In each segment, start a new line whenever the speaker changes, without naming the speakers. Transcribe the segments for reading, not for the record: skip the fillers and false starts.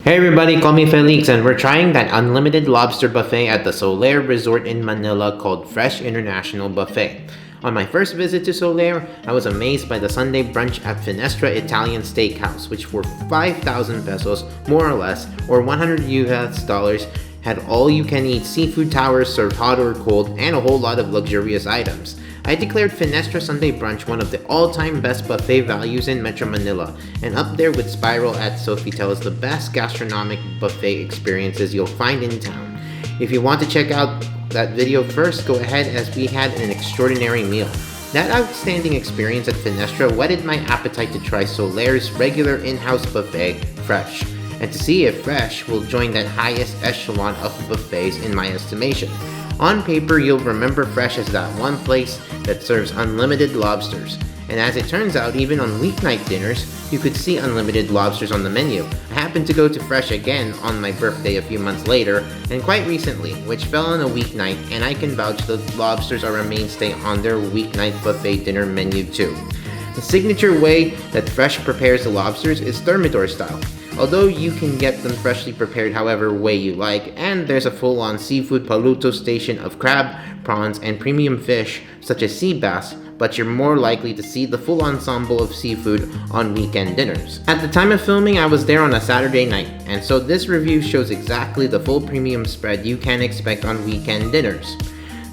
Hey everybody, call me Felix and we're trying that unlimited lobster buffet at the Solaire Resort in Manila called Fresh International Buffet. On my first visit to Solaire, I was amazed by the Sunday brunch at Finestra Italian Steakhouse, which for 5,000 pesos, more or less, or 100 US dollars, had all-you-can-eat seafood towers served hot or cold and a whole lot of luxurious items. I declared Finestra Sunday Brunch one of the all-time best buffet values in Metro Manila, and up there with Spiral at Sofitel as the best gastronomic buffet experiences you'll find in town. If you want to check out that video first, go ahead as we had an extraordinary meal. That outstanding experience at Finestra whetted my appetite to try Solaire's regular in-house buffet, Fresh, and to see if Fresh will join that highest echelon of buffets in my estimation. On paper, you'll remember Fresh as that one place that serves unlimited lobsters. And as it turns out, even on weeknight dinners, you could see unlimited lobsters on the menu. I happened to go to Fresh again on my birthday a few months later, and quite recently, which fell on a weeknight, and I can vouch that lobsters are a mainstay on their weeknight buffet dinner menu too. The signature way that Fresh prepares the lobsters is thermidor style. Although you can get them freshly prepared however way you like, and there's a full-on seafood paluto station of crab, prawns, and premium fish such as sea bass, but you're more likely to see the full ensemble of seafood on weekend dinners. At the time of filming, I was there on a Saturday night, and so this review shows exactly the full premium spread you can expect on weekend dinners.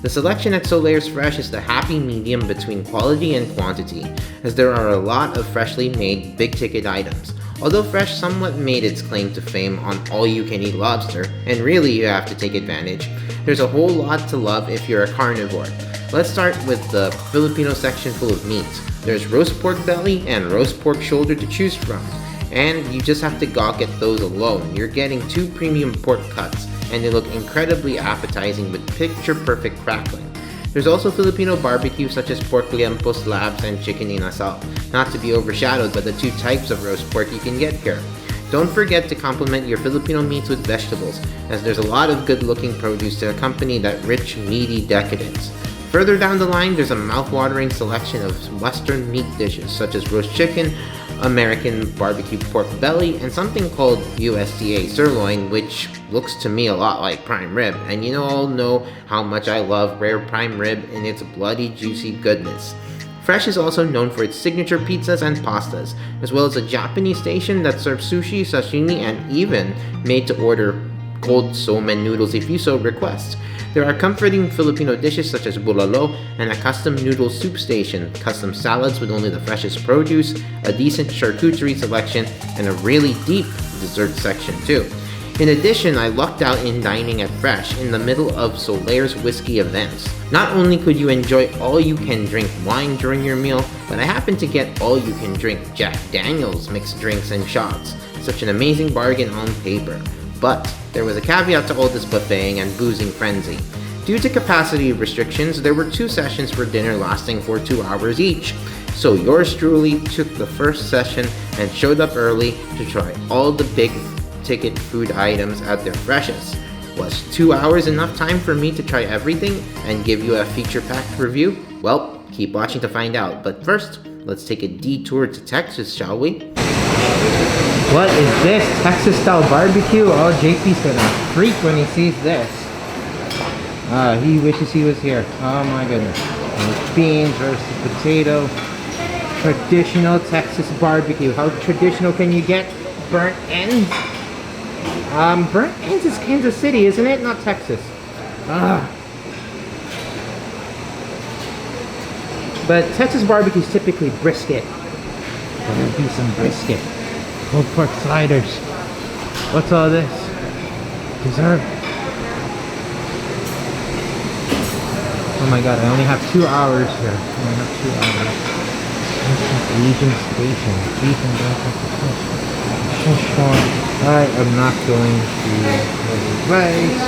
The selection at Solaire's Fresh is the happy medium between quality and quantity, as there are a lot of freshly made big-ticket items. Although Fresh somewhat made its claim to fame on all-you-can-eat lobster, and really you have to take advantage, there's a whole lot to love if you're a carnivore. Let's start with the Filipino section full of meats. There's roast pork belly and roast pork shoulder to choose from, and you just have to gawk at those alone. You're getting 2 premium pork cuts, and they look incredibly appetizing with picture-perfect crackling. There's also Filipino barbecue such as pork liempo slabs and chicken inasal, not to be overshadowed by the 2 types of roast pork you can get here. Don't forget to complement your Filipino meats with vegetables, as there's a lot of good-looking produce to accompany that rich, meaty decadence. Further down the line, there's a mouth-watering selection of Western meat dishes such as roast chicken, American barbecue pork belly, and something called USDA sirloin, which looks to me a lot like prime rib, and you all know how much I love rare prime rib and its bloody juicy goodness. Fresh is also known for its signature pizzas and pastas, as well as a Japanese station that serves sushi, sashimi, and even made to order cold somen noodles if you so request. There are comforting Filipino dishes such as bulalo and a custom noodle soup station, custom salads with only the freshest produce, a decent charcuterie selection, and a really deep dessert section too. In addition, I lucked out in dining at Fresh in the middle of Solaire's whiskey events. Not only could you enjoy all-you-can-drink wine during your meal, but I happened to get all-you-can-drink Jack Daniels mixed drinks and shots. Such an amazing bargain on paper. But there was a caveat to all this buffeting and boozing frenzy. Due to capacity restrictions, there were 2 sessions for dinner lasting for 2 hours each. So yours truly took the first session and showed up early to try all the big ticket food items at their freshest. Was 2 hours enough time for me to try everything and give you a feature-packed review? Well, keep watching to find out. But first, let's take a detour to Texas, shall we? What is this? Texas-style barbecue? Oh, JP's gonna freak when he sees this. He wishes he was here. Oh my goodness. There's beans versus potato. Traditional Texas barbecue. How traditional can you get? Burnt ends? Burnt ends is Kansas City, isn't it? Not Texas. But Texas barbecue is typically brisket. There'll be some brisket. Pulled pork sliders. What's all this? Dessert. Oh my god, I only have 2 hours here. I only have 2 hours. Asian station. Beef and I am not going to rice.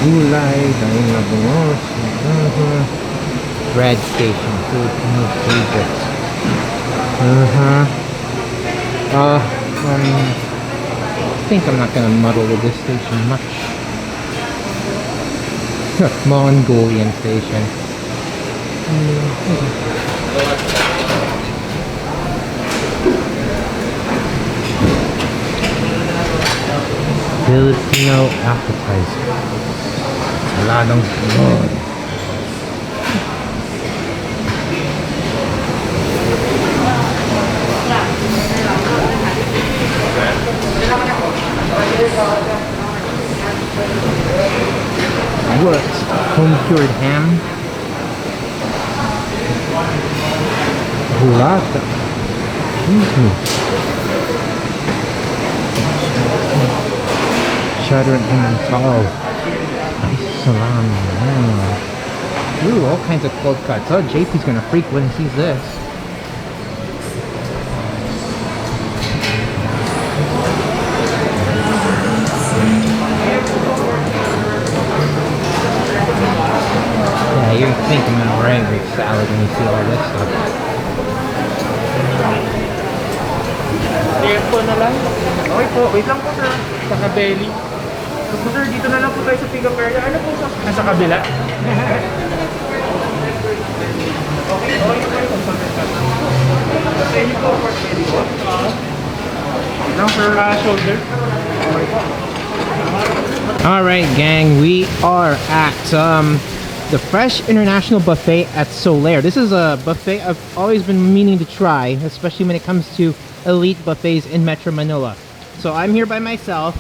Gulay, daing na bungos. Bread station. Filipino favorites. I think I'm not gonna muddle with this station much. Mongolian station.
Filipino appetizer. Saladong good. What? Home cured ham? Burrata. Cheddar and emmental. Salami. Ooh, all kinds of cold cuts. Oh, JP's gonna freak when he sees this. Yeah, you think I'm gonna order Greek salad when you see all this stuff.
Ayan po na lang. Okay po, wait lang po sir. Sa kabeli. So po sir, dito na lang po tayo sa pick-up area. Ano po sa? Nasa kabila. Okay, okay. Sa inyo po, pork belly po. Now for shoulder. Okay po.
Alright gang, we are at the Fresh International Buffet at Solaire. This is a buffet I've always been meaning to try, especially when it comes to elite buffets in Metro Manila. So I'm here by myself.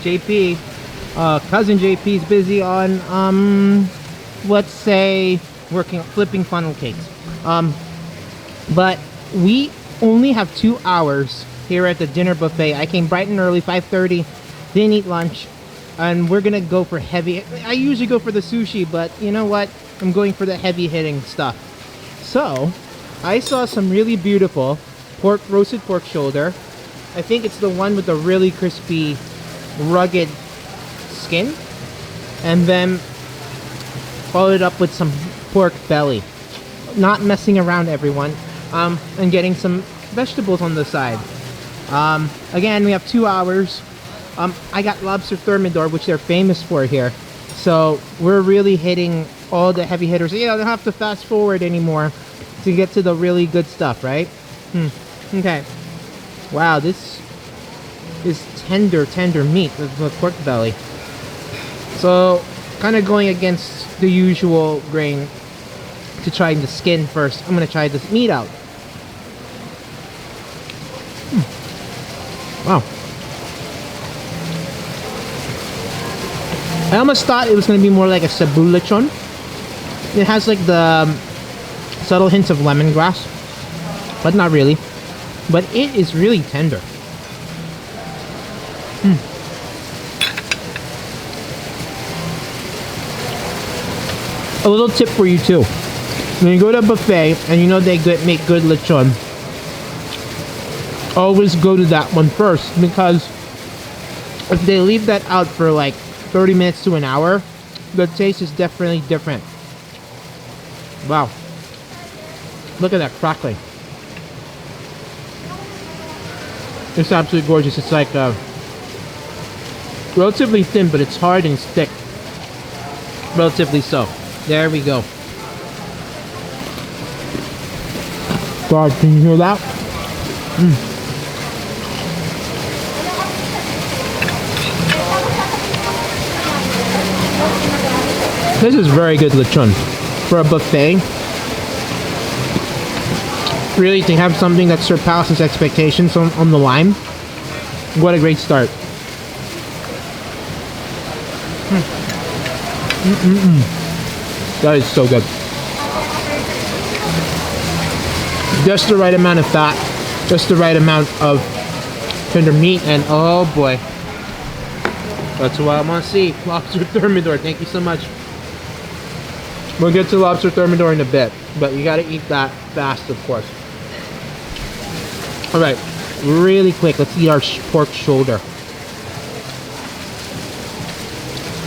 JP, cousin JP is busy on, let's say, flipping funnel cakes. But we only have 2 hours here at the dinner buffet. I came bright and early, 5:30, didn't eat lunch, and we're gonna go for heavy. I usually go for the sushi, but you know what? I'm going for the heavy hitting stuff. So I saw some really beautiful roasted pork shoulder. I think it's the one with the really crispy, rugged skin, and then followed up with some pork belly. Not messing around, everyone, and getting some vegetables on the side. Again, we have 2 hours. I got lobster thermidor, which they're famous for here. So we're really hitting all the heavy hitters. You know, don't have to fast forward anymore to get to the really good stuff, right? Okay. Wow, this is tender meat with pork belly. So, kind of going against the usual grain to try the skin first. I'm gonna try this meat out. Wow. I almost thought it was going to be more like a Cebu lechon. It has like the subtle hints of lemongrass, but not really. But it is really tender. A little tip for you too. When you go to a buffet and you know they make good lechon, always go to that one first, because if they leave that out for like 30 minutes to an hour, the taste is definitely different. Wow. Look at that crackling. It's absolutely gorgeous. It's like relatively thin, but it's hard and it's thick. Relatively so. There we go. God, can you hear that? This is very good lechon for a buffet. Really, to have something that surpasses expectations on the line. What a great start. That is so good. Just the right amount of fat, just the right amount of tender meat, and oh boy. That's what I want to see. Lobster thermidor, thank you so much. We'll get to lobster thermidor in a bit, but you gotta eat that fast, of course. Alright, really quick, let's eat our pork shoulder.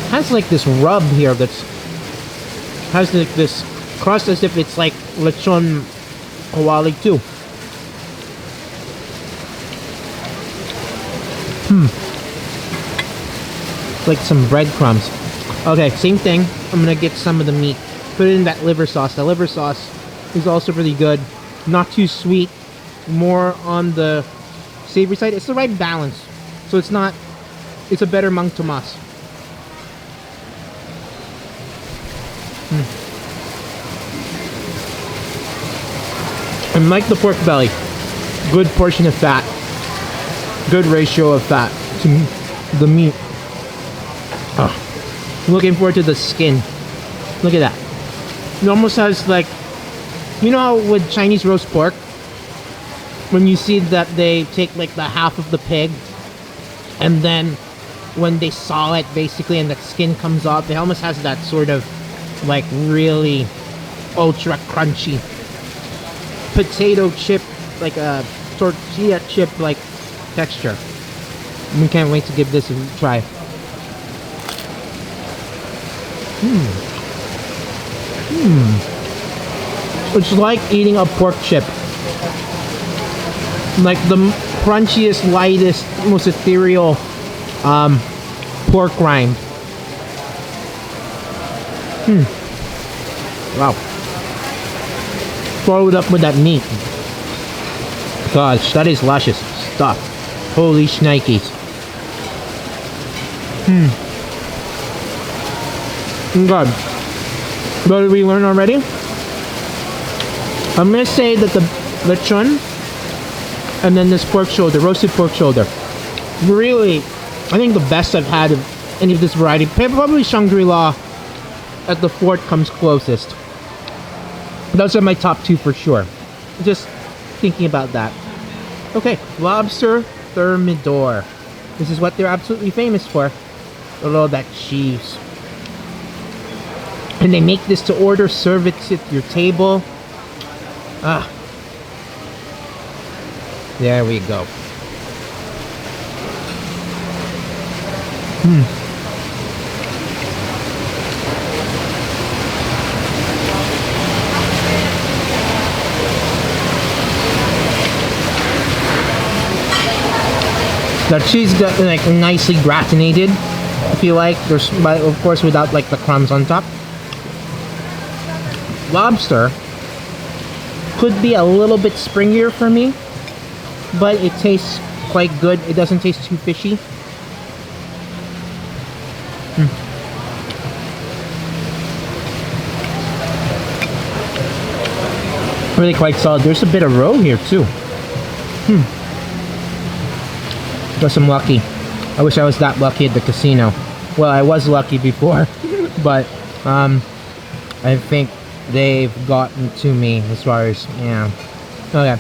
It has like this rub here that's has like this crust as if it's like lechon kawali too. Like some breadcrumbs. Okay, same thing. I'm gonna get some of the meat. Put it in that liver sauce. The liver sauce is also really good. Not too sweet. More on the savory side. It's the right balance. So it's not it's a better Mang Tomas. And like the pork belly, good portion of fat, good ratio of fat to the meat. Looking forward to the skin. Look at that. It almost has like, you know how with Chinese roast pork, when you see that they take like the half of the pig, and then when they saw it basically and the skin comes off, it almost has that sort of like really ultra crunchy potato chip, like a tortilla chip like texture. We can't wait to give this a try. It's like eating a pork chip. Like the crunchiest, lightest, most ethereal pork rind. Wow. Followed up with that meat. Gosh, that is luscious stuff. Holy shnikes. God. What did we learn already? I'm gonna say that the lechon and then this pork shoulder, roasted pork shoulder, really, I think the best I've had of any of this variety. Probably Shangri-La at the fort comes closest. Those are my top two for sure. Just thinking about that. Okay, lobster thermidor. This is what they're absolutely famous for. A little of that cheese. And they make this to order, serve it at your table. There we go. The cheese got like nicely gratinated, if you like. There's, but of course, without like the crumbs on top. Lobster could be a little bit springier for me, but it tastes quite good. It doesn't taste too fishy. Really quite solid. There's a bit of roe here too. Guess I'm lucky. I wish I was that lucky at the casino. Well, I was lucky before, but I think they've gotten to me as far as, yeah. Okay.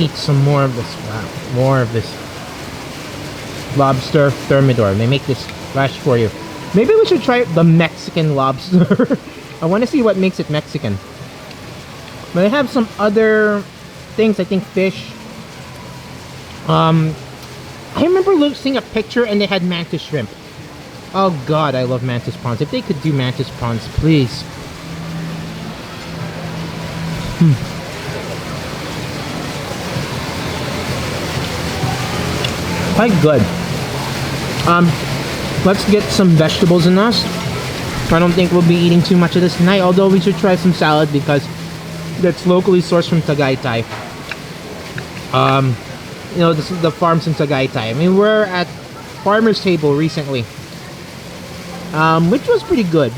Eat some more of this. Wow, more of this lobster thermidor. They make this fresh for you. Maybe we should try the Mexican lobster. I want to see what makes it Mexican. But they have some other things, I think fish. I remember seeing a picture and they had mantis shrimp. Oh god, I love Mantis Pawns. If they could do Mantis Pawns, please. Quite good. Let's get some vegetables in us. I don't think we'll be eating too much of this tonight, although we should try some salad because that's locally sourced from Tagaytay. You know, this is the farms in Tagaytay. I mean, we're at Farmer's Table recently, which was pretty good.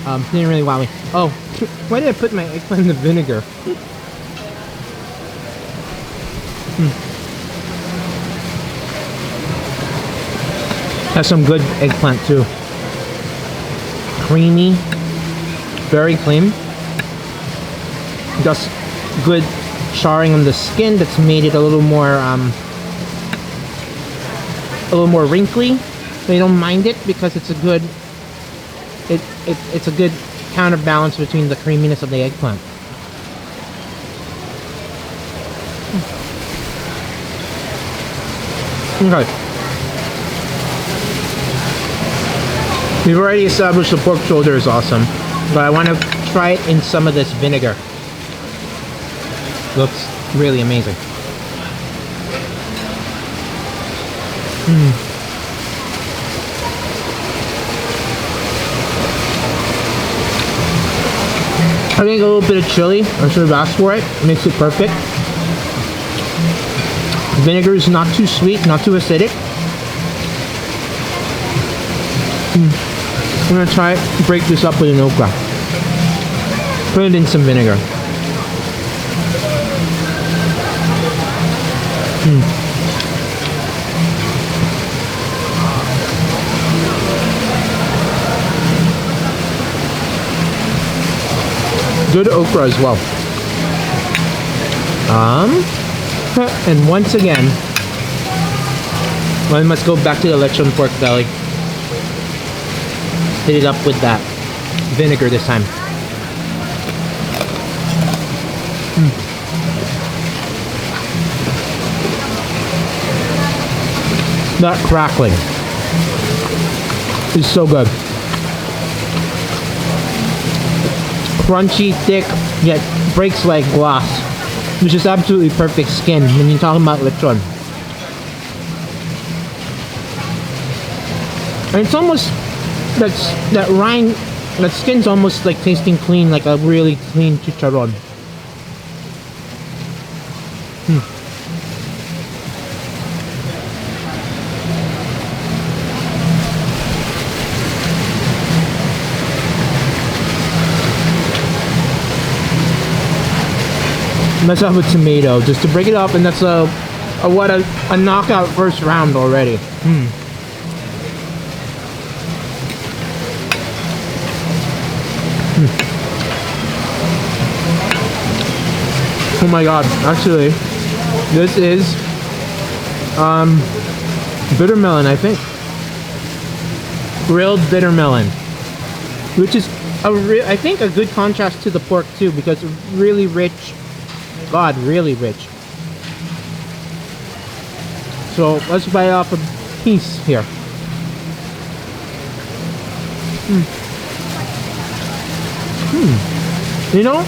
Didn't really wow me. Oh, why did I put my eggplant in the vinegar? Has some good eggplant too. Creamy, very clean. Just good charring on the skin that's made it a little more wrinkly. They don't mind it because it's a good it's a good counterbalance between the creaminess of the eggplant. Okay. We've already established the pork shoulder is awesome, but I want to try it in some of this vinegar. Looks really amazing. I think a little bit of chili, I should have asked for it, makes it perfect. Vinegar is not too sweet, not too acidic. I'm gonna try break this up with an okra. Put it in some vinegar. Good okra as well. And once again, I must go back to the lechon pork belly. Hit it up with that vinegar this time. That crackling is so good. Crunchy, thick, yet breaks like glass. Which is absolutely perfect skin when you're talking about lechon. And it's almost, that rind, that skin's almost like tasting clean, like a really clean chicharron. Let's have a tomato just to break it up, and that's a knockout first round already. Oh my god, actually this is bitter melon, I think. Grilled bitter melon, which is I think a good contrast to the pork too, because it's really rich. God, really rich. So let's bite off a piece here. You know,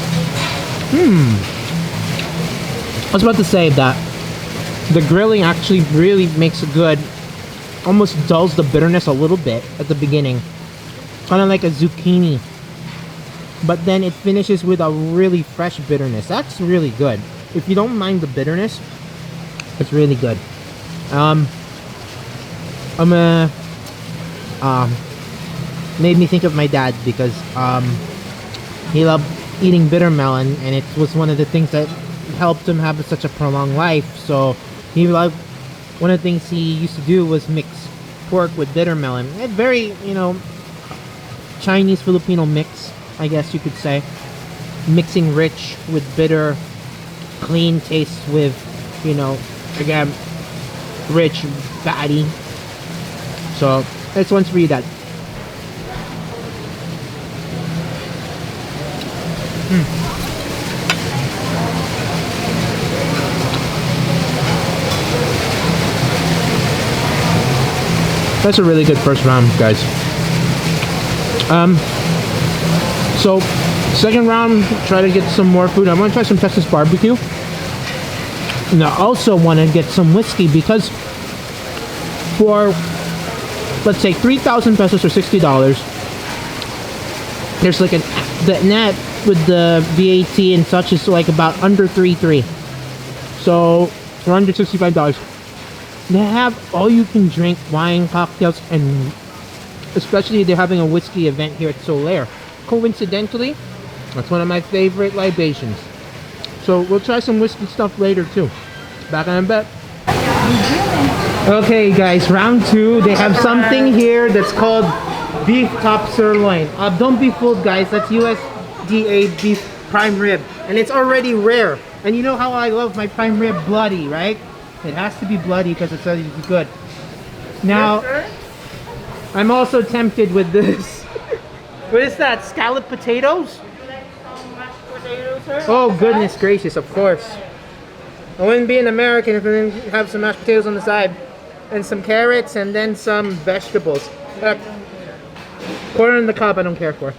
I was about to say that the grilling actually really makes a good, almost dulls the bitterness a little bit at the beginning, kind of like a zucchini. But then it finishes with a really fresh bitterness. That's really good. If you don't mind the bitterness, it's really good. Made me think of my dad, because he loved eating bitter melon, and it was one of the things that helped him have such a prolonged life. So he loved, one of the things he used to do was mix pork with bitter melon. A very, Chinese Filipino mix, I guess you could say. Mixing rich with bitter, clean taste with, again, rich, fatty. So this one's for you, Dad. That's a really good first round, guys. So second round, try to get some more food. I want to try some Texas barbecue. And I also want to get some whiskey, because for, let's say, 3,000 pesos or $60, there's like the net with the VAT and such is like about under 3.3. So for under $65. They have all you can drink wine, cocktails, and especially they're having a whiskey event here at Solaire. Coincidentally, that's one of my favorite libations. So we'll try some whiskey stuff later too. Back on a bet. Okay guys, round two. They have something here that's called beef top sirloin. Don't be fooled, guys. That's USDA beef prime rib, and it's already rare. And you know how I love my prime rib bloody, right? It has to be bloody because it's already good. Now, I'm also tempted with this. What is that? Scalloped potatoes? Oh goodness gracious, of course. I wouldn't be an American if I didn't have some mashed potatoes on the side. And some carrots, and then some vegetables. Corn on the cob I don't care for.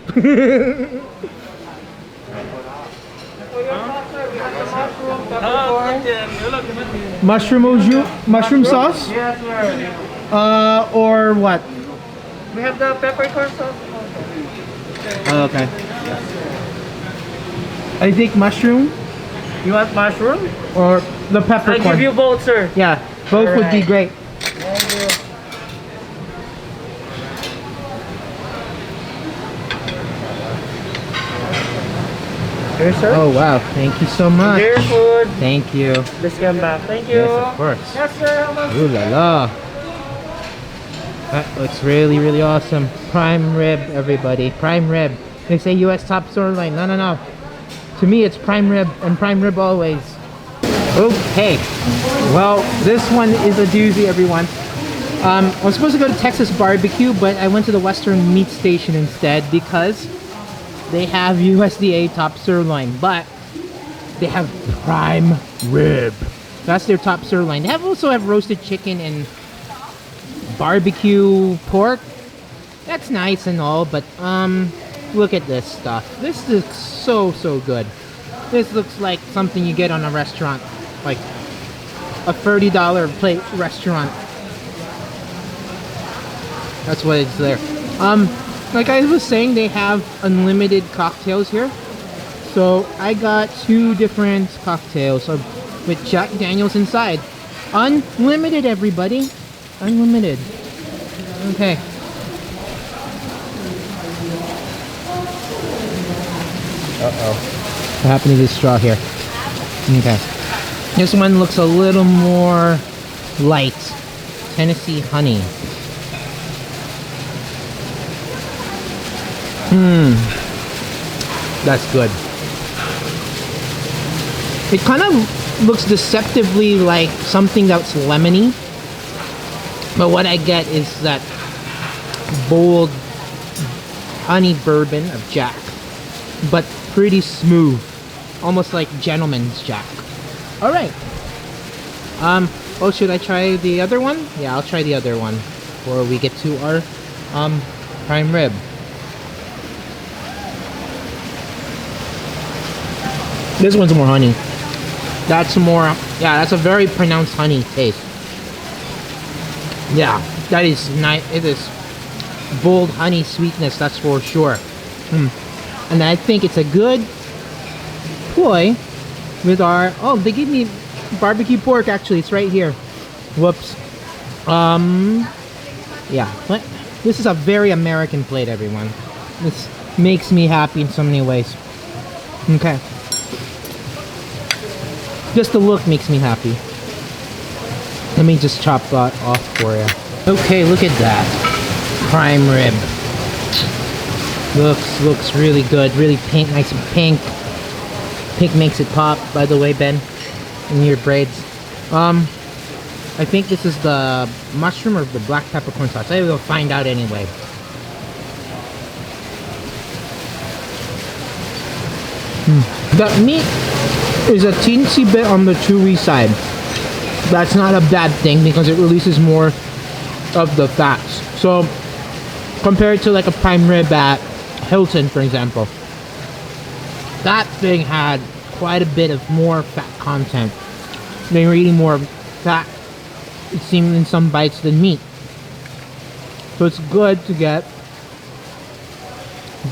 Mushroom au jus? Mushroom sauce?
Yes, sir.
Or what?
We have the peppercorn sauce.
Oh, okay. I think mushroom.
You want mushroom?
or the
I
peppercorn?
give you both, sir.
Yeah, both would be
Alright.
great.
Thank you. Here, sir.
Oh wow, thank you so much.
Your food.
Thank you.
Let's come back. Thank you.
Yes, of course.
Yes, sir. How much?
Ooh la la. That looks really, really awesome. Prime rib, everybody. Prime rib. They say US top sirloin. No, no, no. To me, it's prime rib and prime rib always. Okay. Well, this one is a doozy, everyone. I was supposed to go to Texas Barbecue, but I went to the Western Meat Station instead because they have USDA top sirloin, but they have prime rib. That's their top sirloin. They also have roasted chicken and barbecue pork. That's nice and all, but look at this stuff. This looks so good. This looks like something you get on a restaurant, like a $30 plate restaurant. That's what it's there. Like I was saying, they have unlimited cocktails here. So I got 2 different cocktails with Jack Daniels inside. Unlimited, everybody. Unlimited. Okay. Uh-oh. What happened to this straw here? Okay. This one looks a little more light. Tennessee honey. That's good. It kind of looks deceptively like something that's lemony. But what I get is that bold honey bourbon of Jack. But pretty smooth. Almost like gentleman's Jack. Alright. Oh, should I try the other one? Yeah, I'll try the other one before we get to our prime rib. This one's more honey. That's more, yeah, that's a very pronounced honey taste. Yeah, that is nice. It is bold honey sweetness, that's for sure. And I think it's a good ploy with our, oh, they gave me barbecue pork actually, it's right here. Whoops. Yeah, but this is a very American plate, everyone. This makes me happy in so many ways. Okay. Just the look makes me happy. Let me just chop that off for you. Okay, look at that. Prime rib. Looks really good. Really pink, nice and pink. Pink makes it pop, by the way, Ben. In your braids. I think this is the mushroom or the black peppercorn sauce. I will find out anyway. The meat is a teensy bit on the chewy side. That's not a bad thing because it releases more of the fats. So compared to like a prime rib at Hilton, for example, that thing had quite a bit of more fat content. They were eating more fat, it seemed, in some bites than meat. So it's good to get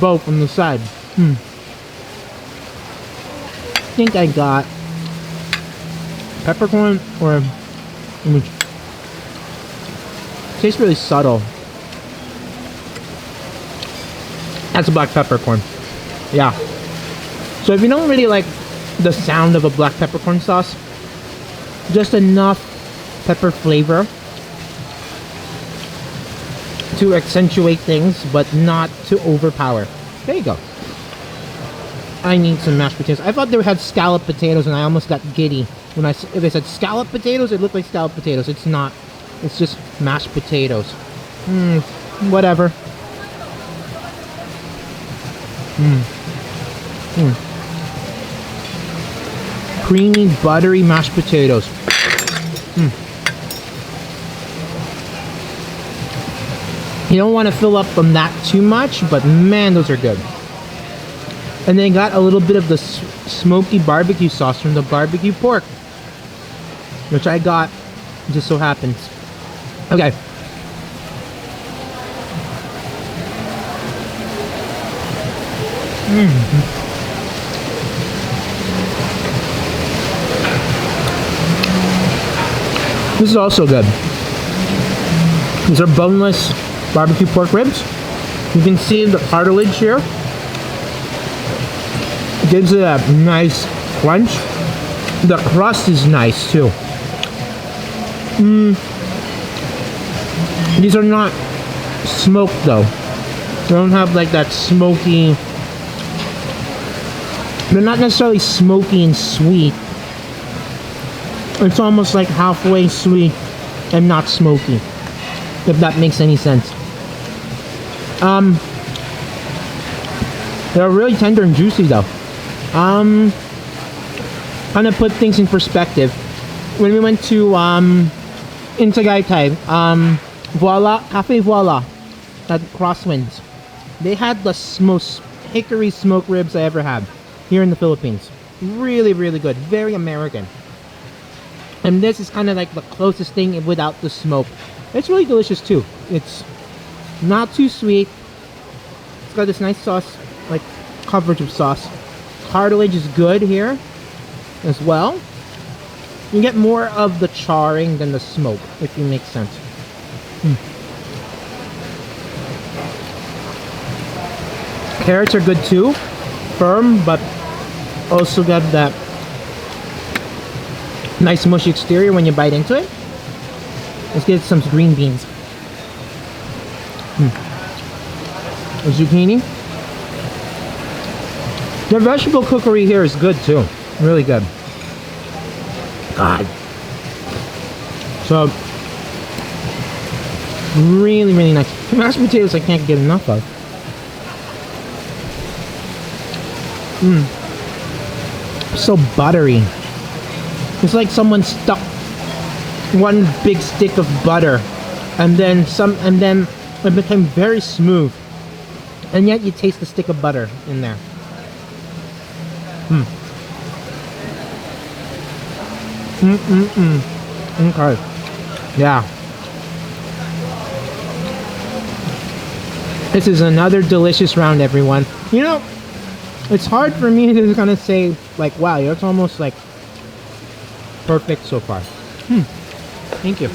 both on the side. I think I got peppercorn or tastes really subtle. That's a black peppercorn. Yeah. So if you don't really like the sound of a black peppercorn sauce, just enough pepper flavor to accentuate things, but not to overpower. There you go. I need some mashed potatoes. I thought they had scalloped potatoes and I almost got giddy. When if they said scalloped potatoes, it looked like scalloped potatoes. It's not. It's just mashed potatoes. Whatever. Creamy, buttery mashed potatoes. You don't want to fill up from that too much, but man, those are good. And then got a little bit of the smoky barbecue sauce from the barbecue pork, which I got, just so happens. Okay. This is also good. These are boneless barbecue pork ribs. You can see the cartilage here. It gives it a nice crunch. The crust is nice too. These are not smoked though. They don't have like that smoky. They're not necessarily smoky and sweet. It's almost like halfway sweet and not smoky, if that makes any sense. They're really tender and juicy though. Kind of put things in perspective. When we went to in Tagaytay, Cafe Voila at Crosswinds, they had the most hickory smoked ribs I ever had here in the Philippines. Really, really good. Very American. And this is kind of like the closest thing without the smoke. It's really delicious too. It's not too sweet. It's got this nice sauce, like coverage of sauce. Cartilage is good here as well. You get more of the charring than the smoke, if it makes sense. Carrots are good too. Firm, but also got that nice mushy exterior when you bite into it. Let's get some green beans. The zucchini. The vegetable cookery here is good too. Really good. God. So, really, really nice. Mashed potatoes I can't get enough of. So buttery. It's like someone stuck one big stick of butter and then it became very smooth. And yet you taste the stick of butter in there. Okay. Yeah. This is another delicious round, everyone. You know, it's hard for me to kind of say, like, wow, it's almost like perfect so far. Thank you.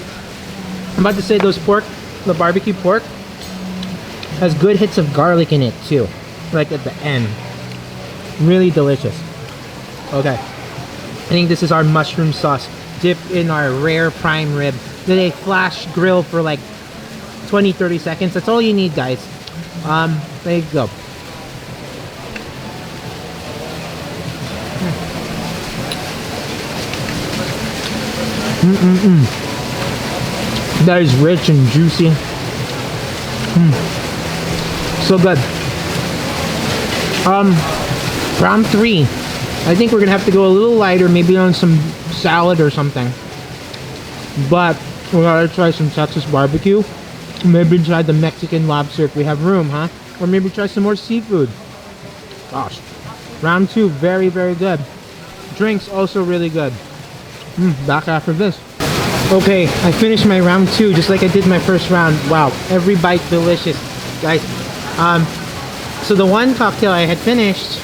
I'm about to say those pork, the barbecue pork, has good hits of garlic in it too. Like at the end. Really delicious. Okay. I think this is our mushroom sauce dipped in our rare prime rib that they flash grill for like 20-30 seconds. That's all you need, guys. There you go. That is rich and juicy. So good. Round 3. I think we're gonna have to go a little lighter, maybe on some salad or something. But we gotta try some Texas barbecue. Maybe try the Mexican lobster if we have room, huh? Or maybe try some more seafood. Gosh. Round 2, very, very good. Drinks also really good. Back after this. Okay, I finished my round 2 just like I did my first round. Wow, every bite delicious, guys. So the one cocktail I had finished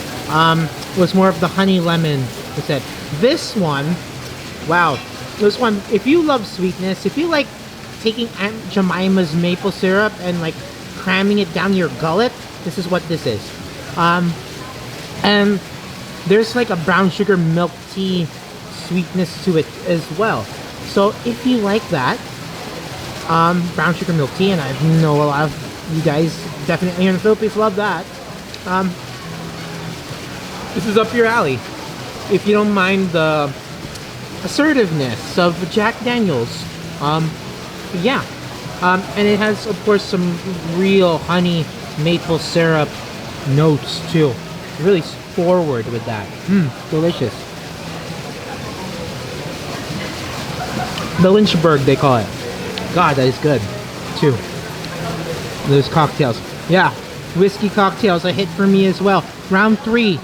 was more of the honey lemon. Instead, this one, wow, this one. If you love sweetness, if you like taking Aunt Jemima's maple syrup and like cramming it down your gullet, this is what this is. And there's like a brown sugar milk tea sweetness to it as well. So if you like that, brown sugar milk tea, and I know a lot of you guys definitely here in the Philippines love that, this is up your alley. If you don't mind the assertiveness of Jack Daniels, yeah. And it has, of course, some real honey maple syrup notes too. Really forward with that. Delicious. The Lynchburg, they call it. God, that is good too. Those cocktails. Yeah, whiskey cocktails a hit for me as well. Round 3.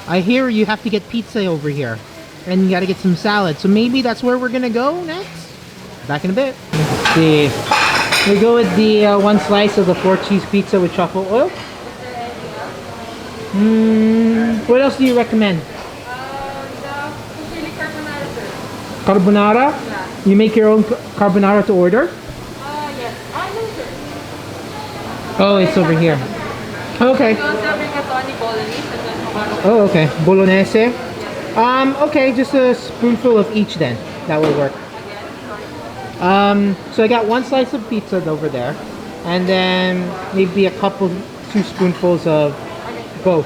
I hear you have to get pizza over here. And you gotta get some salad. So maybe that's where we're gonna go next. Back in a bit. Let's see. We go with the one slice of the 4-cheese pizza with truffle oil. What else do you recommend?
The Carbonara, sir.
Carbonara?
Yeah.
You make your own carbonara to order?
Yes. No, sir.
Oh, it's over here. Okay.
We also have rigatoni bolognese and then
Oh, okay. Bolognese. Okay, just a spoonful of each then. That will work. So I got one slice of pizza over there, and then maybe a couple, 2 spoonfuls of both.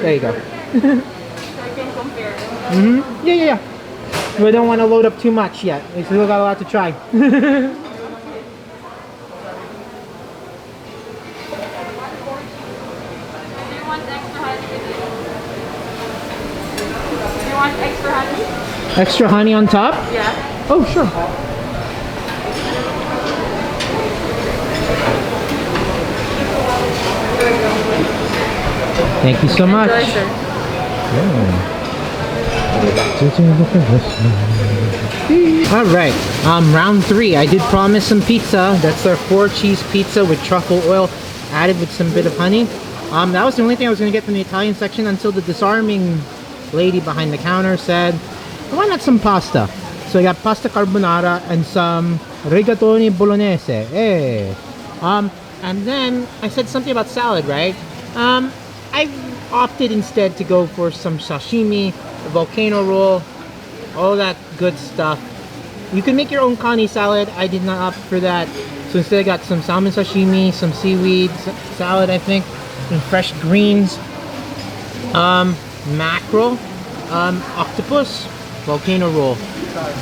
There you go.
so I can compare.
Yeah. We don't want to load up too much yet. We still got a lot to try.
Do you want extra honey with it? Do you want extra honey?
Extra honey on top?
Yeah.
Oh, sure. Thank you so much.
Enjoy, sir.
All right, round 3. I did promise some pizza. That's our 4-cheese pizza with truffle oil added with some bit of honey. That was the only thing I was gonna get from the Italian section until the disarming lady behind the counter said, why not some pasta? So I got pasta carbonara and some rigatoni bolognese. Hey. And then I said something about salad, right? I opted instead to go for some sashimi, a volcano roll, all that good stuff. You can make your own kani salad. I did not opt for that. So instead I got some salmon sashimi, some seaweed salad, I think, and fresh greens, mackerel, octopus, volcano roll.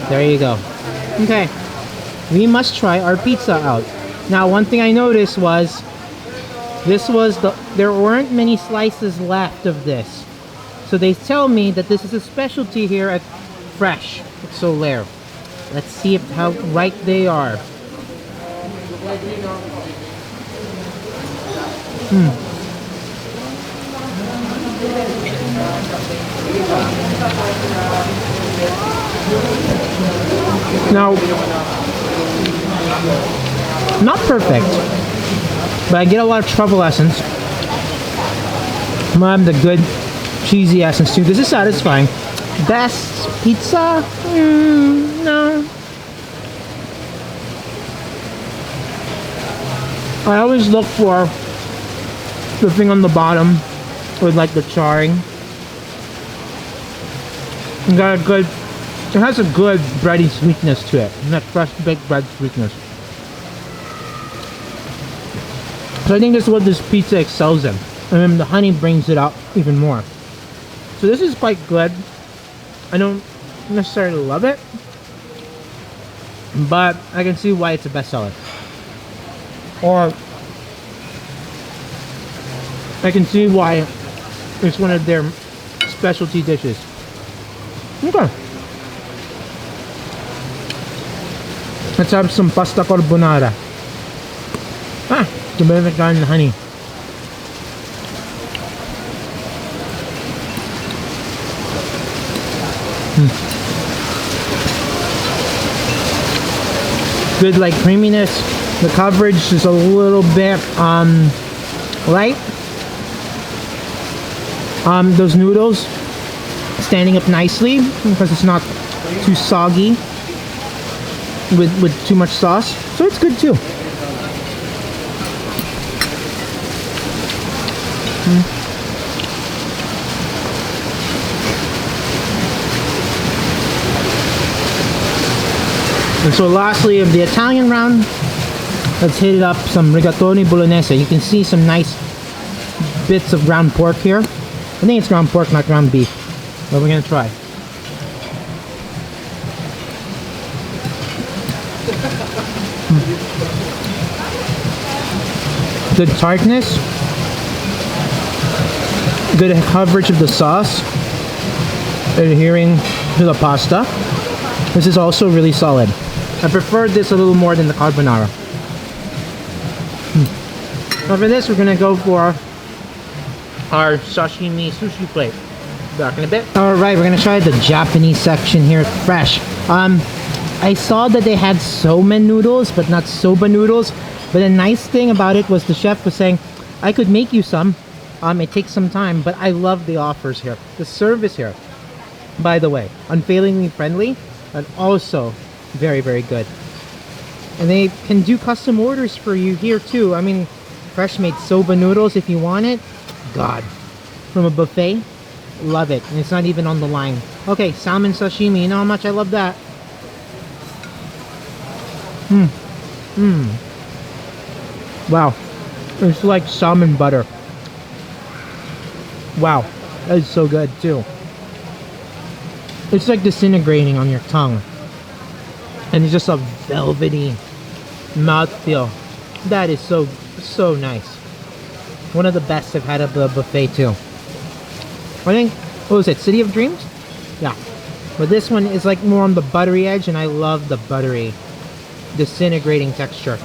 There you go. Okay, we must try our pizza out. Now, one thing I noticed was there weren't many slices left of this. So they tell me that this is a specialty here at Fresh Solaire. Let's see how right they are. Now, not perfect, but I get a lot of truffle essence. I'm gonna have the good cheesy essence too. This is satisfying. Best pizza? No. I always look for the thing on the bottom with like the charring. It has a good bready sweetness to it. That fresh baked bread sweetness. So I think this is what this pizza excels in. And then the honey brings it out even more. So this is quite good. I don't necessarily love it, but I can see why it's a bestseller. Or I can see why it's one of their specialty dishes. Okay. Let's have some pasta carbonara. The benefit in the honey. Good like creaminess. The coverage is a little bit light. Those noodles standing up nicely because it's not too soggy with too much sauce, so it's good too. And so lastly of the Italian round, let's hit it up some rigatoni bolognese. You can see some nice bits of ground pork here. I think it's ground pork, not ground beef. But we're gonna try. Good tartness. Good coverage of the sauce. Adhering to the pasta. This is also really solid. I prefer this a little more than the carbonara. Now for this, we're gonna go for our sashimi sushi plate. Back in a bit. Alright, we're gonna try the Japanese section here at Fresh. I saw that they had somen noodles, but not soba noodles. But the nice thing about it was the chef was saying, I could make you some. It takes some time, but I love the offers here. The service here, by the way, unfailingly friendly, and also Very, very good. And they can do custom orders for you here too. I mean, fresh made soba noodles if you want it. God. From a buffet. Love it. And it's not even on the line. Okay, salmon sashimi. You know how much I love that? Wow. It's like salmon butter. Wow. That is so good too. It's like disintegrating on your tongue. And it's just a velvety mouthfeel. That is so nice. One of the best I've had at the buffet too. I think, what was it, City of Dreams? Yeah. But this one is like more on the buttery edge, and I love the buttery, disintegrating texture.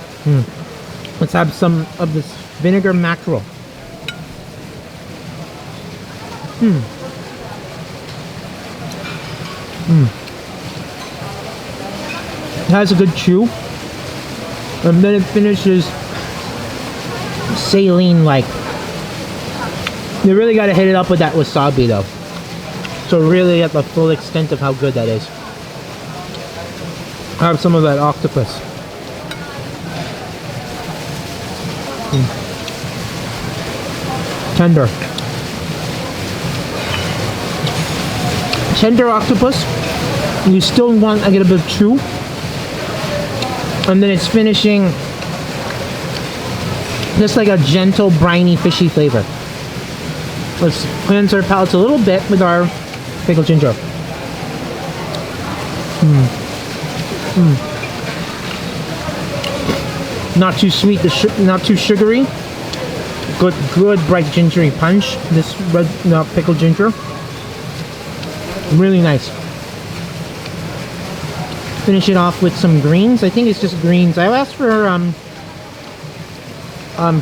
Let's have some of this vinegar mackerel. It has a good chew, and then it finishes saline-like. You really gotta hit it up with that wasabi though, so really get the full extent of how good that is. I have some of that octopus. Tender. Tender octopus. You still want to get a bit of chew, and then it's finishing just like a gentle briny fishy flavor. Let's cleanse our palates a little bit with our pickled ginger. Not too sweet, not too sugary. Good bright gingery punch. This red pickled ginger. Really nice. Finish it off with some greens. I think it's just greens. I asked for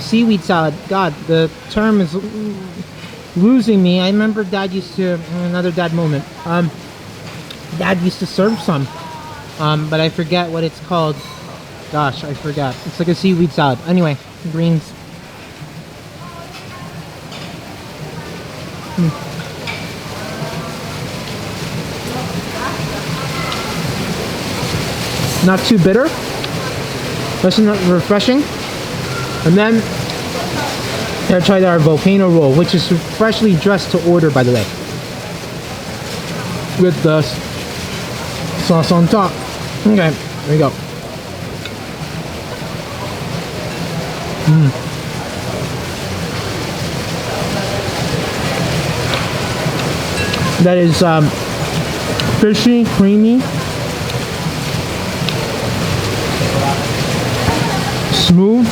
seaweed salad. God, the term is losing me. I remember Dad used to, another dad moment. Dad used to serve some, but I forget what it's called. Gosh, I forgot. It's like a seaweed salad. Anyway, greens. Not too bitter. That's not refreshing. And then I tried our volcano roll, which is freshly dressed to order, by the way, with the sauce on top. Okay, there we go. That is fishy, creamy, smooth,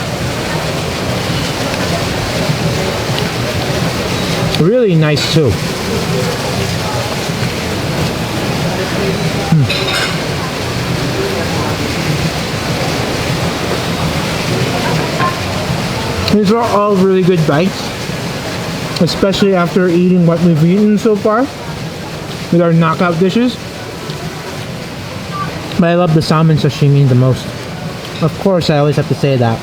really nice too. These are all really good bites, especially after eating what we've eaten so far with our knockout dishes. But I love the salmon sashimi the most. Of course, I always have to say that.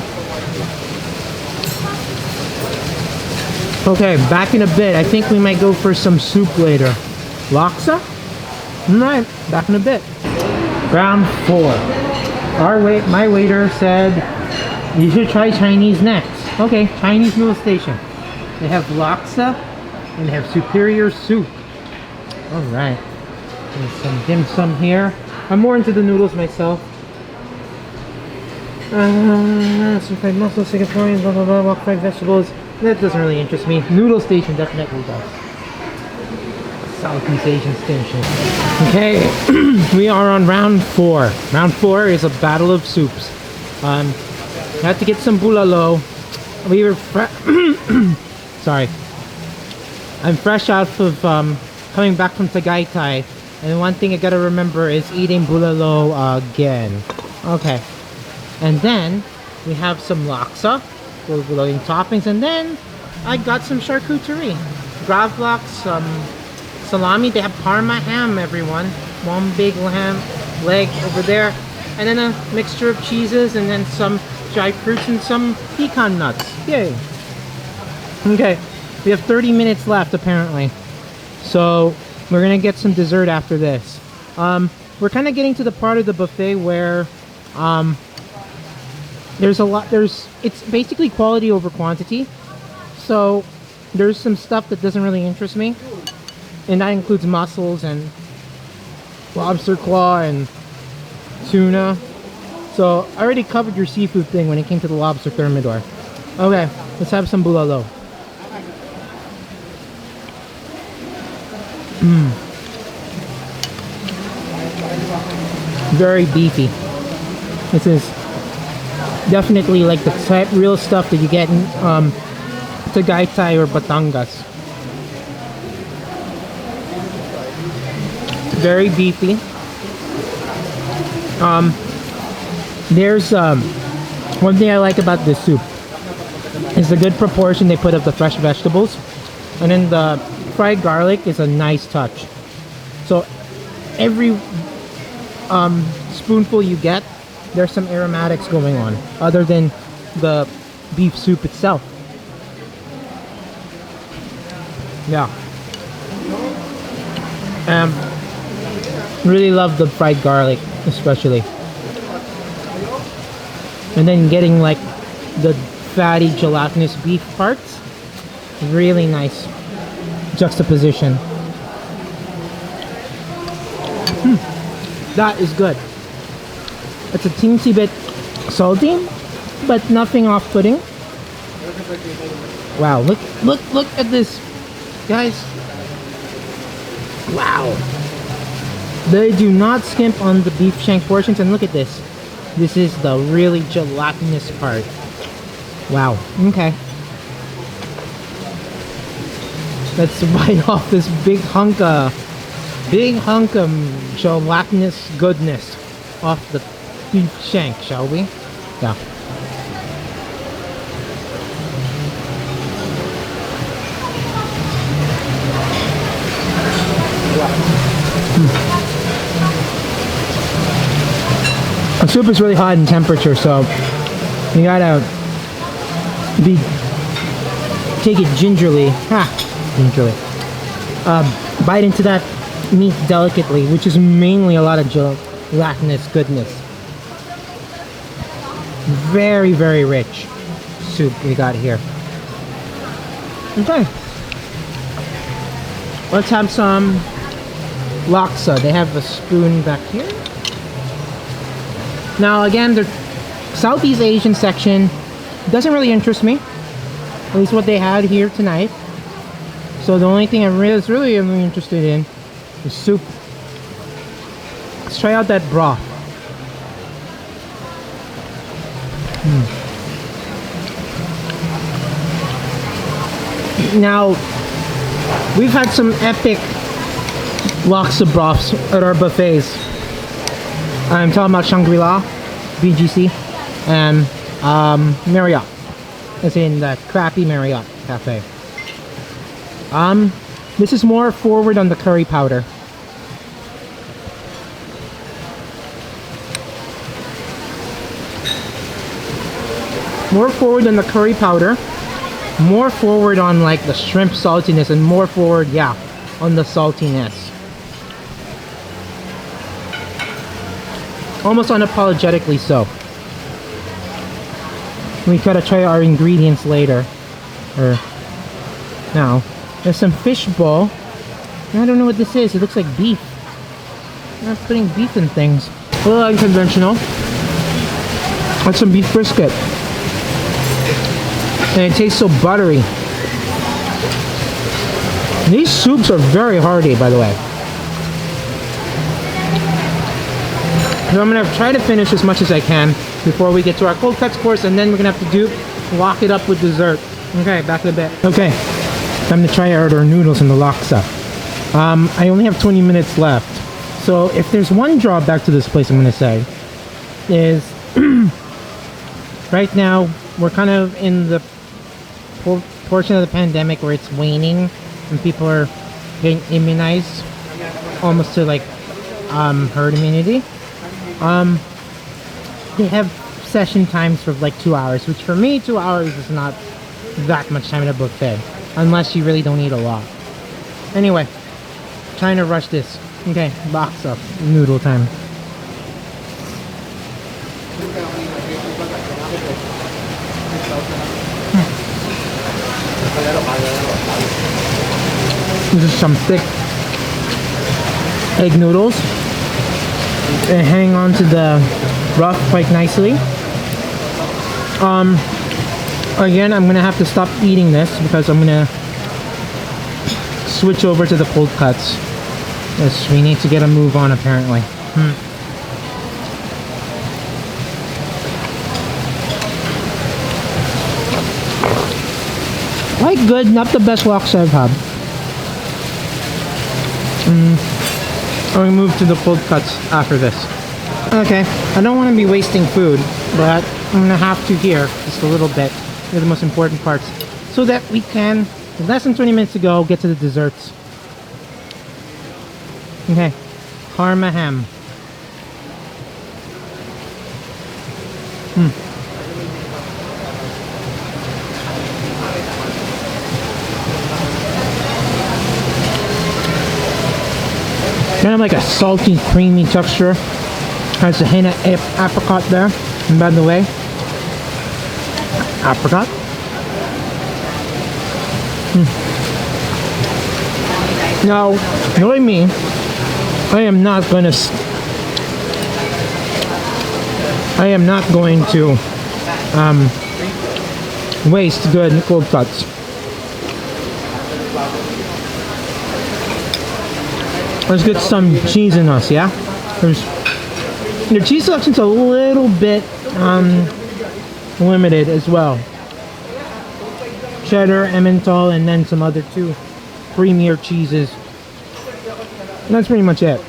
Okay, back in a bit. I think we might go for some soup later. Laksa? Alright, back in a bit. Round 4. My waiter said you should try Chinese next. Okay, Chinese noodle station. They have laksa and they have superior soup. Alright. There's some dim sum here. I'm more into the noodles myself. Some fried mussels, Singaporean, blah blah blah, fried vegetables. That doesn't really interest me. Noodle station definitely does. Southeast Asian station. Okay, we are on round 4. Round 4 is a battle of soups. I had to get some bulalo. We were sorry. I'm fresh out of coming back from Tagaytay, and one thing I gotta remember is eating bulalo again. Okay, and then we have some laksa, loading toppings, and then I got some charcuterie, gravlax, some salami. They have Parma ham, everyone. One big lamb leg over there, and then a mixture of cheeses, and then some dried fruits and some pecan nuts. Yay! Okay, we have 30 minutes left apparently, so we're gonna get some dessert after this. we're kind of getting to the part of the buffet where it's basically quality over quantity. So there's some stuff that doesn't really interest me, and that includes mussels and lobster claw and tuna. So I already covered your seafood thing when it came to the lobster thermidor. Okay, let's have some bulalo. Very beefy. This is definitely like the type real stuff that you get in Tagaytay or Batangas. Very beefy. There's one thing I like about this soup is the good proportion they put of the fresh vegetables, and then the fried garlic is a nice touch. So every spoonful you get, there's some aromatics going on other than the beef soup itself. Yeah. Really love the fried garlic, especially. And then getting like the fatty gelatinous beef parts. Really nice juxtaposition. That is good. It's a teensy bit salty, but nothing off-putting. Wow, look at this, guys. Wow. They do not skimp on the beef shank portions, and look at this. This is the really gelatinous part. Wow. Okay. Let's bite off this big hunk of gelatinous goodness off the beef shank, shall we? Yeah. The soup is really hot in temperature, so you gotta take it gingerly. Gingerly. Bite into that meat delicately, which is mainly a lot of gelatinous goodness. Very, very rich soup we got here. Okay. Let's have some laksa. They have a spoon back here. Now again, the Southeast Asian section doesn't really interest me. At least what they had here tonight. So the only thing I'm really interested in is soup. Let's try out that broth. Now, we've had some epic laksa broths at our buffets. I'm talking about Shangri-La, BGC, and Marriott, as in the crappy Marriott cafe. This is more forward on the curry powder. More forward on the curry powder, more forward on like the shrimp saltiness, and more forward, yeah, on the saltiness. Almost unapologetically so. We gotta try our ingredients later. Now, there's some fish ball. I don't know what this is. It looks like beef. I'm not putting beef in things. A little unconventional. That's some beef brisket. And it tastes so buttery. These soups are very hearty, by the way. So I'm gonna try to finish as much as I can before we get to our cold cuts course, and then we're gonna have to lock it up with dessert. Okay, back to the bed. Okay, time to try out our noodles and the laksa. I only have 20 minutes left. So if there's one drawback to this place, I'm gonna say, is right now we're kind of in the portion of the pandemic where it's waning and people are getting immunized almost to like herd immunity. They have session times for like 2 hours, which for me 2 hours is not that much time at a buffet unless you really don't eat a lot. Anyway, trying to rush this. Okay, box up. Noodle time. This is some thick egg noodles. They hang on to the broth quite nicely. Again, I'm gonna have to stop eating this because I'm gonna switch over to the cold cuts. Yes, we need to get a move on apparently. Quite good, not the best lobster I've had. I'm gonna move to the cold cuts after this. Okay, I don't want to be wasting food, but I'm gonna have to here just a little bit. They're the most important parts, so that we can, with less than 20 minutes to go, get to the desserts. Okay, Parma ham. Kind of like a salty, creamy texture. Has a hint of apricot there. And by the way, apricot. Now, knowing me, I am not going to waste good cold cuts. Let's get some cheese in us, yeah? Your cheese selection's a little bit limited as well. Cheddar, Emmental, and then some other two premier cheeses. And that's pretty much it.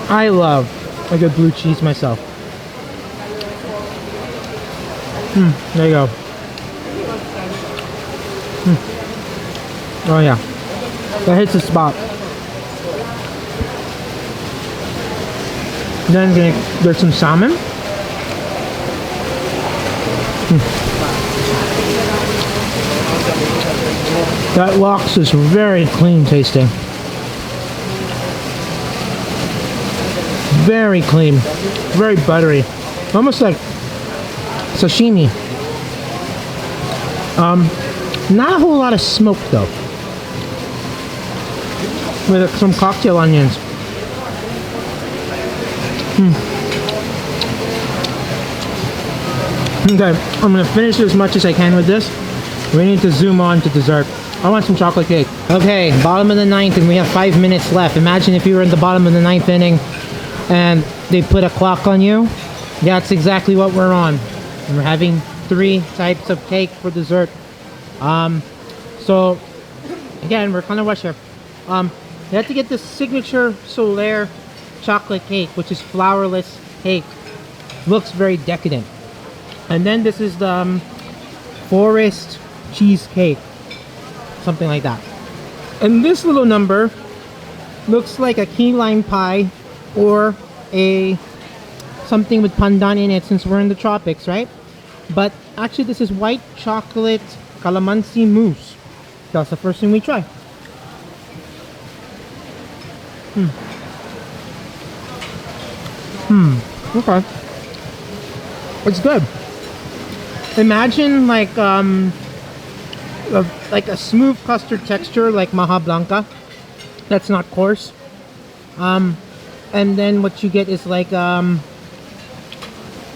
I love a good blue cheese myself. There you go. Oh yeah, that hits the spot. Then there's some salmon. That lox is very clean tasting. Very clean, very buttery, almost like sashimi. Not a whole lot of smoke though. With some cocktail onions. Okay, I'm gonna finish as much as I can with this. We need to zoom on to dessert. I want some chocolate cake. Okay, bottom of the ninth, and we have 5 minutes left. Imagine if you were in the bottom of the ninth inning and they put a clock on you. That's exactly what we're on. And we're having 3 types of cake for dessert. So again, we're kind of rushed here. You have to get the signature Solaire chocolate cake, which is flourless cake. Looks very decadent. And then this is the forest cheesecake, something like that. And this little number looks like a key lime pie or a something with pandan in it, since we're in the tropics, right? But actually this is white chocolate calamansi mousse. That's the first thing we try. Okay. It's good. Imagine like a smooth custard texture like Maja Blanca. That's not coarse. And then what you get is like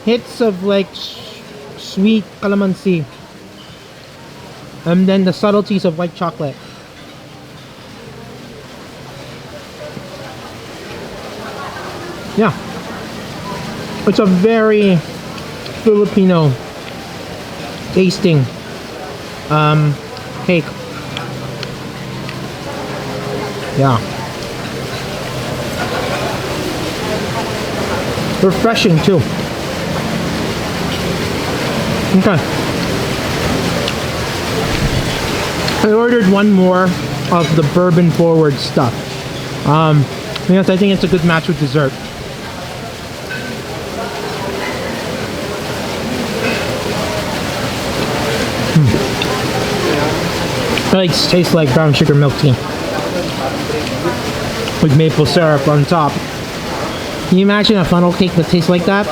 hits of like sweet calamansi. And then the subtleties of white chocolate. Yeah. It's a very Filipino tasting cake. Yeah. Refreshing too. Okay. I ordered one more of the bourbon forward stuff. Because I think it's a good match with dessert. It tastes like brown sugar milk tea with maple syrup on top. Can you imagine a funnel cake that tastes like that?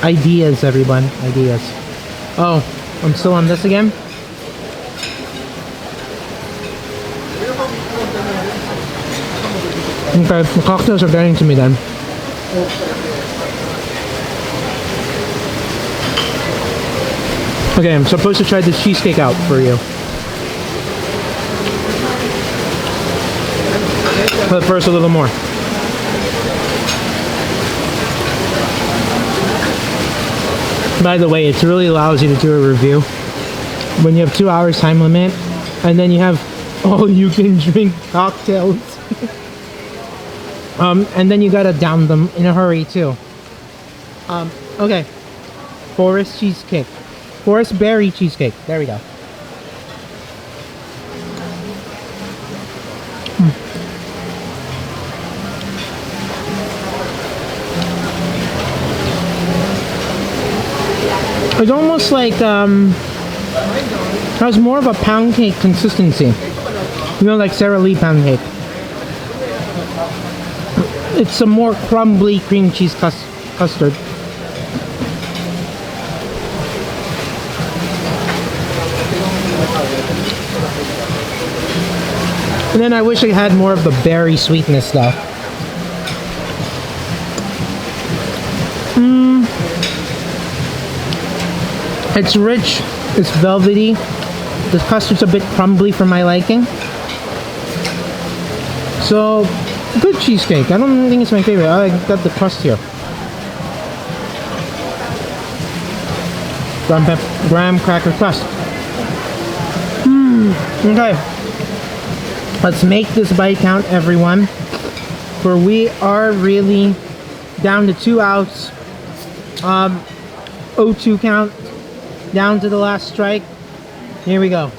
Ideas, everyone. Ideas. Oh, I'm still on this again. Okay, the cocktails are getting to me then. Okay, I'm supposed to try this cheesecake out for you. But first, a little more. By the way, it really allows you to do a review when you have 2 hours time limit, and then you have all you can drink cocktails. And then you gotta down them in a hurry too. Okay. Forest cheesecake. Forest berry cheesecake. There we go. It's almost like has more of a pound cake consistency. You know, like Sara Lee pound cake. It's a more crumbly cream cheese custard. And then I wish I had more of the berry sweetness though. It's rich, it's velvety. The custard's a bit crumbly for my liking. So, good cheesecake. I don't think it's my favorite. I got the crust here. Graham cracker crust. Okay. Let's make this bite count, everyone. For we are really down to 2 outs. 0-2 count. Down to the last strike. Here we go.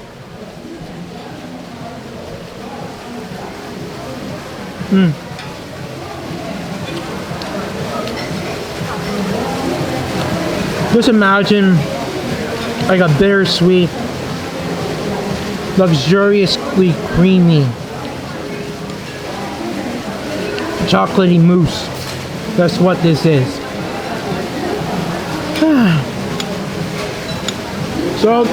Just imagine like a bittersweet, luxuriously creamy, chocolatey mousse. That's what this is. So,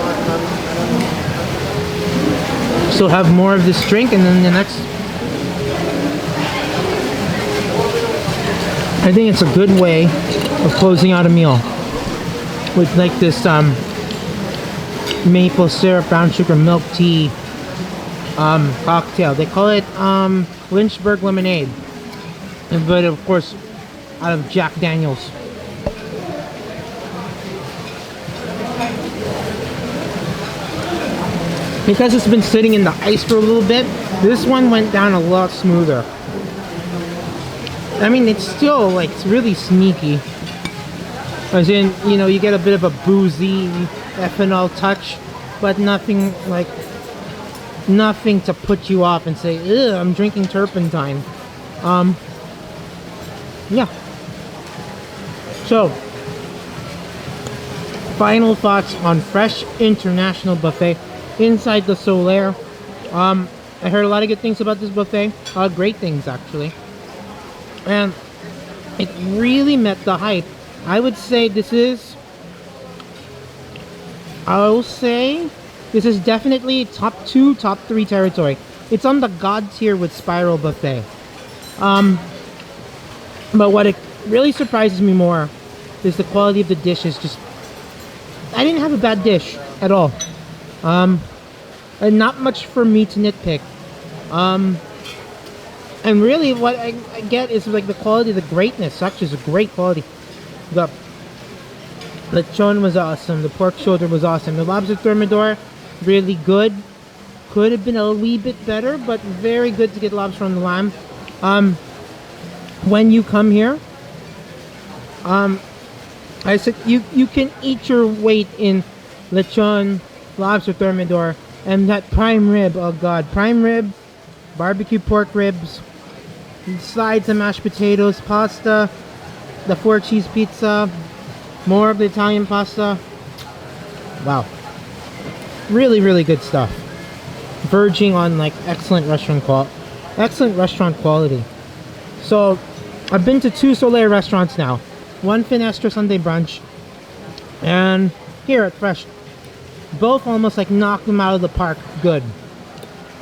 still have more of this drink, and then the next. I think it's a good way of closing out a meal with like this maple syrup brown sugar milk tea cocktail. They call it Lynchburg lemonade, but of course out of Jack Daniels. Because it's been sitting in the ice for a little bit, this one went down a lot smoother. I mean, it's still like it's really sneaky. As in, you know, you get a bit of a boozy ethanol touch, but nothing to put you off and say, "Ugh, I'm drinking turpentine." Yeah. So, final thoughts on Fresh International Buffet inside the Solaire. I heard a lot of good things about this buffet. Great things, actually. And it really met the hype. I will say this is definitely top 2, top 3 territory. It's on the God tier with Spiral Buffet. But what it really surprises me more is the quality of the dishes. Just, I didn't have a bad dish at all. And not much for me to nitpick. And really what I get is like the quality, the greatness. Actually, is a great quality. The lechon was awesome. The pork shoulder was awesome. The lobster thermidor, really good. Could have been a wee bit better, but very good to get lobster on the lamb. When you come here, I said you can eat your weight in lechon, lobster thermidor, and that prime rib. Oh god, prime rib, barbecue pork ribs, sides of mashed potatoes, pasta, the 4-cheese pizza, more of the Italian pasta. Wow, really good stuff. verging on like excellent restaurant quality. So I've been to 2 Solaire restaurants now. One Finestra Sunday brunch, and here at Fresh. Both almost like knocked them out of the park good.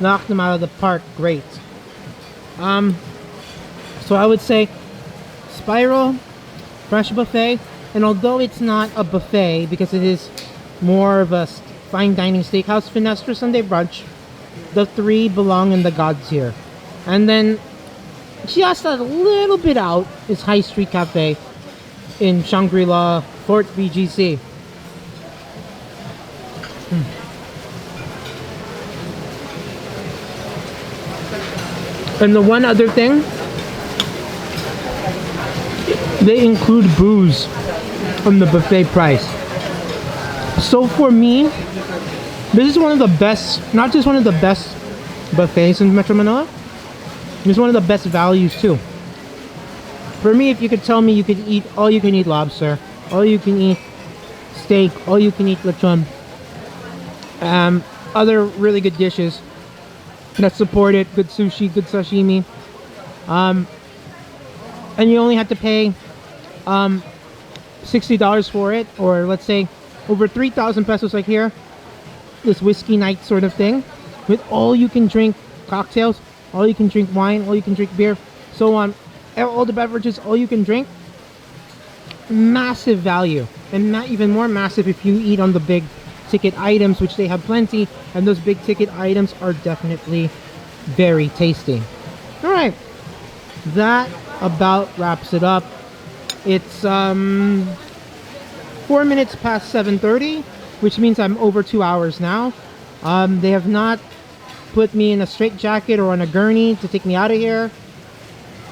Knocked them out of the park great. So I would say Spiral, Fresh Buffet, and although it's not a buffet because it is more of a fine dining steakhouse, Finestra Sunday brunch, the 3 belong in the gods here. And then just a little bit out is High Street Cafe in Shangri-La, Fort BGC. And the one other thing, they include booze on the buffet price. So for me, this is one of the best, not just one of the best buffets in Metro Manila, it's one of the best values too. For me, if you could tell me you could eat all you can eat lobster, all you can eat steak, all you can eat lechon, other really good dishes that support it, good sushi, good sashimi, and you only have to pay $60 for it, or let's say over 3,000 pesos like here, this whiskey night sort of thing, with all you can drink cocktails, all you can drink wine, all you can drink beer, so on, all the beverages, all you can drink. Massive value, and even more massive if you eat on the big ticket items, which they have plenty, and those big ticket items are definitely very tasty. All right, that about wraps it up. It's 4 minutes past 7:30, which means I'm over 2 hours now. They have not put me in a straitjacket or on a gurney to take me out of here,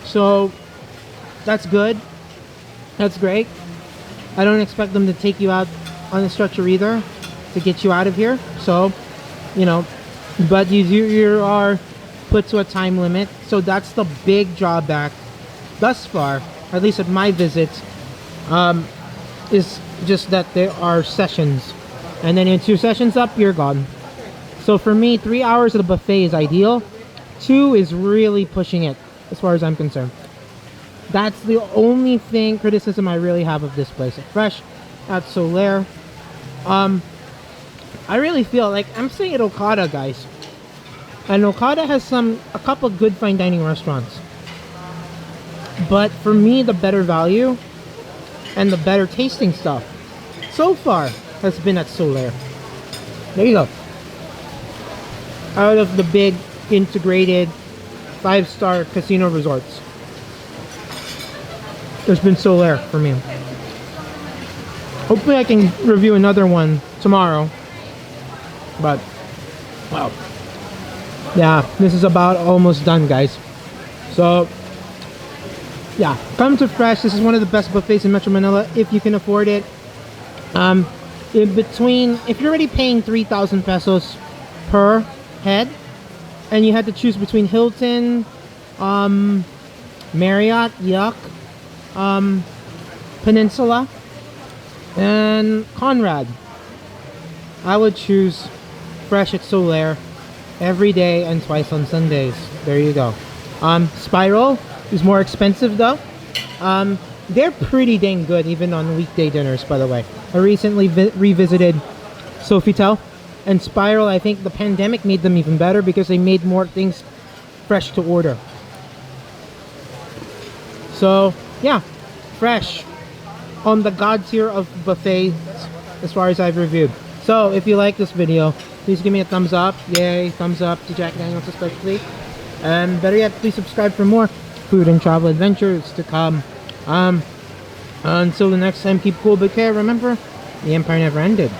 so that's good. That's great. I don't expect them to take you out on a stretcher either to get you out of here, so you know, but you are put to a time limit, so that's the big drawback thus far, at least at my visits, is just that there are sessions, and then in 2 sessions up, you're gone. So for me, 3 hours of the buffet is ideal. 2 is really pushing it as far as I'm concerned. That's the only criticism I really have of this place at Fresh, at Solaire. I really feel like I'm staying at Okada, guys, and Okada has a couple good fine dining restaurants, but for me, the better value and the better tasting stuff so far has been at Solaire. There you go. Out of the big integrated 5-star casino resorts, there's been Solaire for me. Hopefully I can review another one tomorrow, but wow, yeah, this is about almost done, guys. So yeah, come to Fresh. This is one of the best buffets in Metro Manila if you can afford it. If you're already paying 3,000 pesos per head, and you had to choose between Hilton, Marriott, Peninsula, and Conrad, I would choose Fresh at Solaire every day and twice on Sundays. There you go. Spiral is more expensive though. They're pretty dang good even on weekday dinners, by the way. I recently revisited Sofitel and Spiral. I think the pandemic made them even better because they made more things fresh to order. So yeah, Fresh on the god tier of buffets as far as I've reviewed. So if you like this video, please give me a thumbs up. Yay, thumbs up to Jack Daniels especially. And better yet, please subscribe for more food and travel adventures to come. Until the next time, keep cool but care. Remember, the empire never ended.